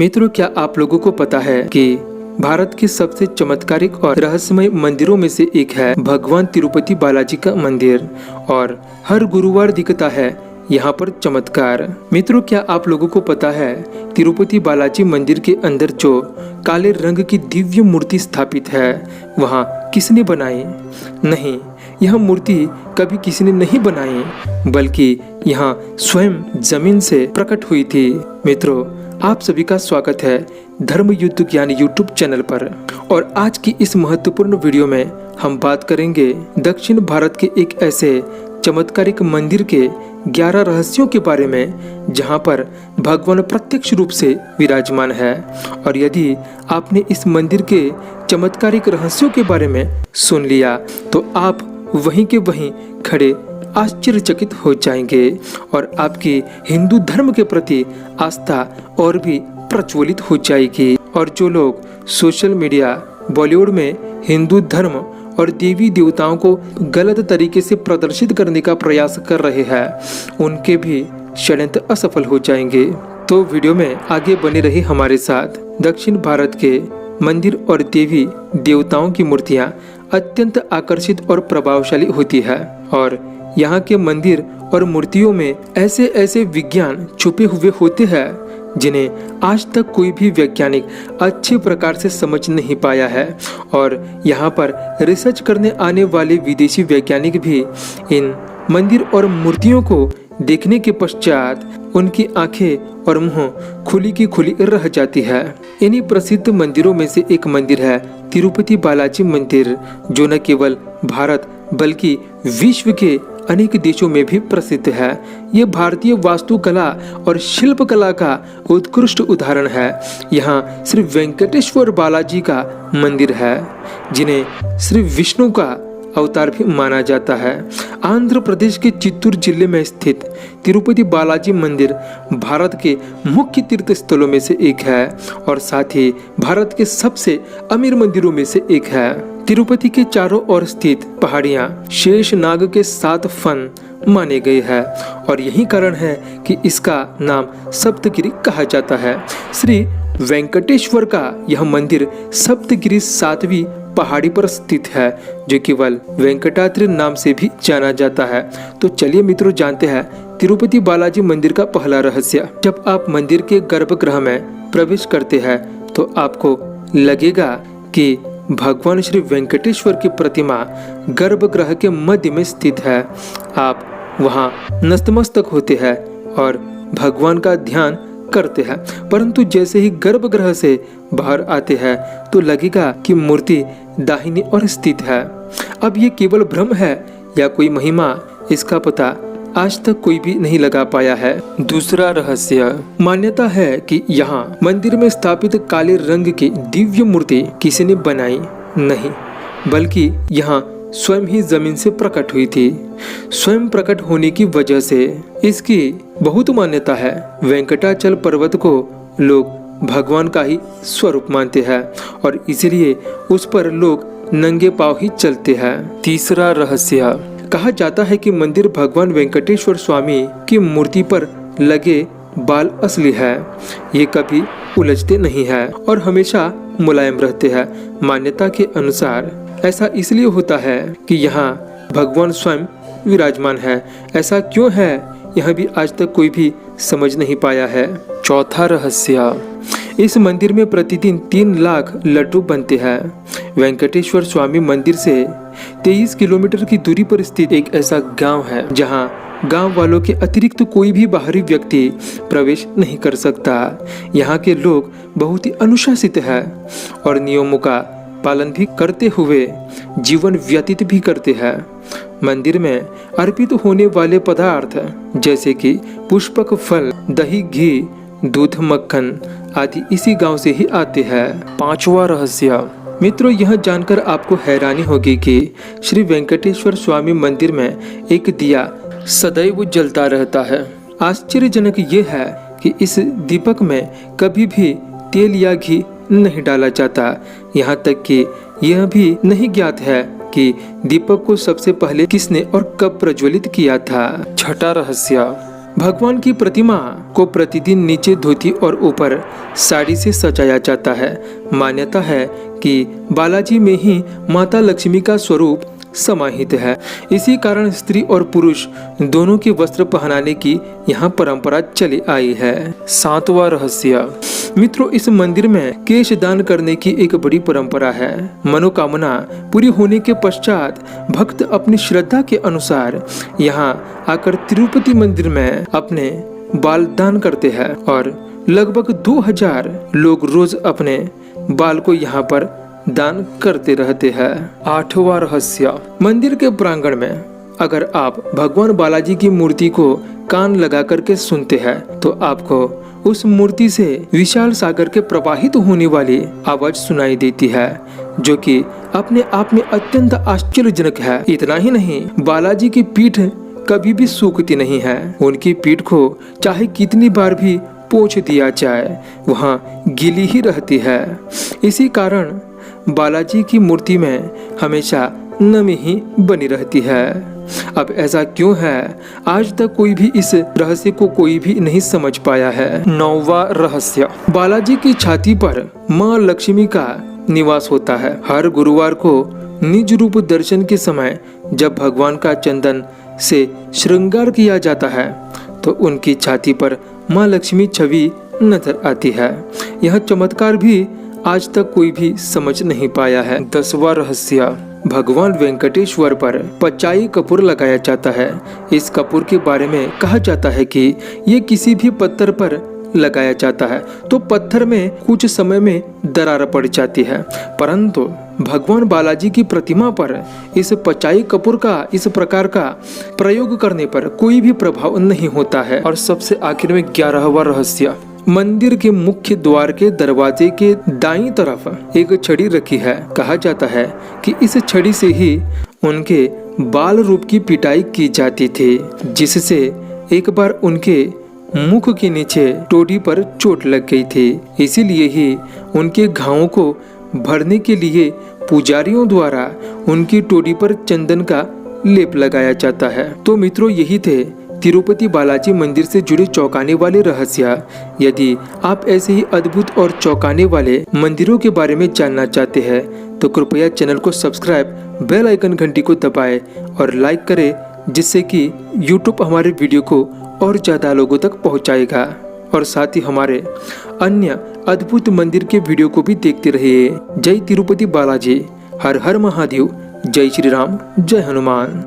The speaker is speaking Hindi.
मित्रों, क्या आप लोगों को पता है कि भारत के सबसे चमत्कारिक और रहस्यमय मंदिरों में से एक है भगवान तिरुपति बालाजी का मंदिर, और हर गुरुवार दिखता है यहाँ पर चमत्कार। मित्रों, क्या आप लोगों को पता है तिरुपति बालाजी मंदिर के अंदर जो काले रंग की दिव्य मूर्ति स्थापित है वहाँ किसने बनाई? नहीं, यह मूर्ति कभी किसी ने नहीं बनाई, बल्कि यहाँ स्वयं जमीन से प्रकट हुई थी। मित्रों, आप सभी का स्वागत है धर्म युद्ध ज्ञान यूट्यूब चैनल पर। और आज की इस महत्वपूर्ण वीडियो में हम बात करेंगे दक्षिण भारत के एक ऐसे चमत्कारिक मंदिर के 11 रहस्यों के बारे में जहां पर भगवान प्रत्यक्ष रूप से विराजमान है। और यदि आपने इस मंदिर के चमत्कारिक रहस्यों के बारे में सुन लिया तो आप वहीं के वहीं खड़े आश्चर्यचकित हो जाएंगे और आपकी हिंदू धर्म के प्रति आस्था और भी प्रज्वलित हो जाएगी। और जो लोग सोशल मीडिया, बॉलीवुड में हिंदू धर्म और देवी देवताओं को गलत तरीके से प्रदर्शित करने का प्रयास कर रहे हैं, उनके भी षड्यंत्र असफल हो जाएंगे। तो वीडियो में आगे बने रहे हमारे साथ। दक्षिण भारत के मंदिर और देवी देवताओं की मूर्तियां अत्यंत आकर्षित और प्रभावशाली होती है, और यहाँ के मंदिर और मूर्तियों में ऐसे ऐसे विज्ञान छुपे हुए होते हैं जिन्हें आज तक कोई भी वैज्ञानिक अच्छे प्रकार से समझ नहीं पाया है। और यहाँ पर रिसर्च करने आने वाले विदेशी वैज्ञानिक भी इन मंदिर और मूर्तियों को देखने के पश्चात उनकी आंखें और मुंह खुली की खुली रह जाती है। इन्हीं प्रसिद्ध मंदिरों में से एक मंदिर है तिरुपति बालाजी मंदिर, जो न केवल भारत बल्कि विश्व के अनेक देशों में भी प्रसिद्ध है। ये भारतीय वास्तुकला और शिल्पकला का उत्कृष्ट उदाहरण है। यहाँ श्री वेंकटेश्वर बालाजी का मंदिर है, जिन्हें श्री विष्णु का अवतार भी माना जाता है। आंध्र प्रदेश के चित्तूर जिले में स्थित तिरुपति बालाजी मंदिर भारत के मुख्य तीर्थ स्थलों में से एक है और साथ ही भारत के सबसे अमीर मंदिरों में से एक है। तिरुपति के चारों ओर स्थित पहाड़ियां शेष नाग के 7 फन माने गए हैं, और यही कारण है कि इसका नाम सप्तगिरी कहा जाता है। श्री वेंकटेश्वर का यह मंदिर सप्तगिरी 7वीं पहाड़ी पर स्थित है, जो केवल वेंकटाद्रि नाम से भी जाना जाता है। तो चलिए मित्रों, जानते हैं तिरुपति बालाजी मंदिर का पहला रहस्य। जब आप मंदिर के गर्भगृह में प्रवेश करते हैं तो आपको लगेगा कि भगवान श्री वेंकटेश्वर की प्रतिमा गर्भगृह के मध्य में स्थित है। आप वहां नतमस्तक होते हैं और भगवान का ध्यान करते हैं, परंतु जैसे ही गर्भगृह से बाहर आते हैं तो लगेगा कि मूर्ति दाहिनी ओर स्थित है। अब ये केवल भ्रम है या कोई महिमा, इसका पता आज तक कोई भी नहीं लगा पाया है। दूसरा रहस्य, मान्यता है कि यहाँ मंदिर में स्थापित काले रंग की दिव्य मूर्ति किसी ने बनाई नहीं, बल्कि यहाँ स्वयं ही जमीन से प्रकट हुई थी। स्वयं प्रकट होने की वजह से इसकी बहुत मान्यता है। वेंकटाचल पर्वत को लोग भगवान का ही स्वरूप मानते हैं और इसलिए उस पर लोग नंगे पांव ही चलते हैं। तीसरा रहस्य, कहा जाता है कि मंदिर भगवान वेंकटेश्वर स्वामी की मूर्ति पर लगे बाल असली है। ये कभी उलझते नहीं है और हमेशा मुलायम रहते हैं। मान्यता के अनुसार ऐसा इसलिए होता है कि यहाँ भगवान स्वयं विराजमान है। ऐसा क्यों है, यह भी आज तक कोई भी समझ नहीं पाया है। चौथा रहस्य, इस मंदिर में प्रतिदिन 3 लाख लड्डू बनते हैं। वेंकटेश्वर स्वामी मंदिर से 23 किलोमीटर की दूरी पर स्थित एक ऐसा गांव है जहां गांव वालों के अतिरिक्त कोई भी बाहरी व्यक्ति प्रवेश नहीं कर सकता। यहाँ के लोग बहुत ही अनुशासित हैं और नियमों का पालन भी करते हुए जीवन व्यतीत भी करते हैं। मंदिर में अर्पित होने वाले पदार्थ जैसे कि पुष्पक फल, दही, घी, दूध, मक्खन आदि इसी गांव से ही आते हैं। पांचवा रहस्य, मित्रों, यह जानकर आपको हैरानी होगी कि श्री वेंकटेश्वर स्वामी मंदिर में एक दिया सदैव जलता रहता है। आश्चर्यजनक ये है कि इस दीपक में कभी भी तेल या घी नहीं डाला जाता। यहाँ तक कि यह भी नहीं ज्ञात है कि दीपक को सबसे पहले किसने और कब प्रज्वलित किया था। छठा रहस्य, भगवान की प्रतिमा को प्रतिदिन नीचे धोती और ऊपर साड़ी से सजाया जाता है। मान्यता है कि बालाजी में ही माता लक्ष्मी का स्वरूप समाहित है। इसी कारण स्त्री और पुरुष दोनों के वस्त्र पहनाने की यहाँ परंपरा चली आई है। 7वां रहस्य। मित्रों, इस मंदिर में केश दान करने की एक बड़ी परंपरा है। मनोकामना पूरी होने के पश्चात भक्त अपनी श्रद्धा के अनुसार यहाँ आकर तिरुपति मंदिर में अपने बाल दान करते हैं और लगभग 2000 लोग रोज अपने बाल को यहाँ पर दान करते रहते हैं। 8वां रहस्य। मंदिर के प्रांगण में अगर आप भगवान बालाजी की मूर्ति को कान लगा करके सुनते हैं तो आपको उस मूर्ति से विशाल सागर के प्रवाहित होने वाली आवाज सुनाई देती है, जो कि अपने आप में अत्यंत आश्चर्यजनक है। इतना ही नहीं, बालाजी की पीठ कभी भी सूखती नहीं है। उनकी पीठ को चाहे कितनी बार भी पोंछ दिया जाए वहाँ गीली ही रहती है। इसी कारण बालाजी की मूर्ति में हमेशा नमी ही बनी रहती है। अब ऐसा क्यों है, आज तक कोई भी इस रहस्य को कोई भी नहीं समझ पाया है। 9वां रहस्य। बालाजी की छाती पर माँ लक्ष्मी का निवास होता है। हर गुरुवार को निज रूप दर्शन के समय जब भगवान का चंदन से श्रृंगार किया जाता है तो उनकी छाती पर माँ लक्ष्मी छवि नजर आती है। यह चमत्कार भी आज तक कोई भी समझ नहीं पाया है। 10वां रहस्य। भगवान वेंकटेश्वर पर पचाई कपूर लगाया जाता है। इस कपूर के बारे में कहा जाता है कि ये किसी भी पत्थर पर लगाया जाता है तो पत्थर में कुछ समय में दरार पड़ जाती है, परंतु भगवान बालाजी की प्रतिमा पर इस पचाई कपूर का इस प्रकार का प्रयोग करने पर कोई भी प्रभाव नहीं होता है। और सबसे आखिर में 11वां रहस्य। मंदिर के मुख्य द्वार के दरवाजे के दाईं तरफ एक छड़ी रखी है। कहा जाता है कि इस छड़ी से ही उनके बाल रूप की पिटाई की जाती थी, जिससे एक बार उनके मुख के नीचे टोटी पर चोट लग गई थी। इसीलिए ही उनके घावों को भरने के लिए पुजारियों द्वारा उनकी टोटी पर चंदन का लेप लगाया जाता है। तो मित्रों, यही थे तिरुपति बालाजी मंदिर से जुड़े चौंकाने वाले रहस्य। यदि आप ऐसे ही अद्भुत और चौंकाने वाले मंदिरों के बारे में जानना चाहते हैं तो कृपया चैनल को सब्सक्राइब, बेल आइकन घंटी को दबाएं और लाइक करें, जिससे कि YouTube हमारे वीडियो को और ज्यादा लोगों तक पहुंचाएगा। और साथ ही हमारे अन्य अद्भुत मंदिर के वीडियो को भी देखते रहिए। जय तिरुपति बालाजी। हर हर महादेव। जय श्री राम। जय हनुमान।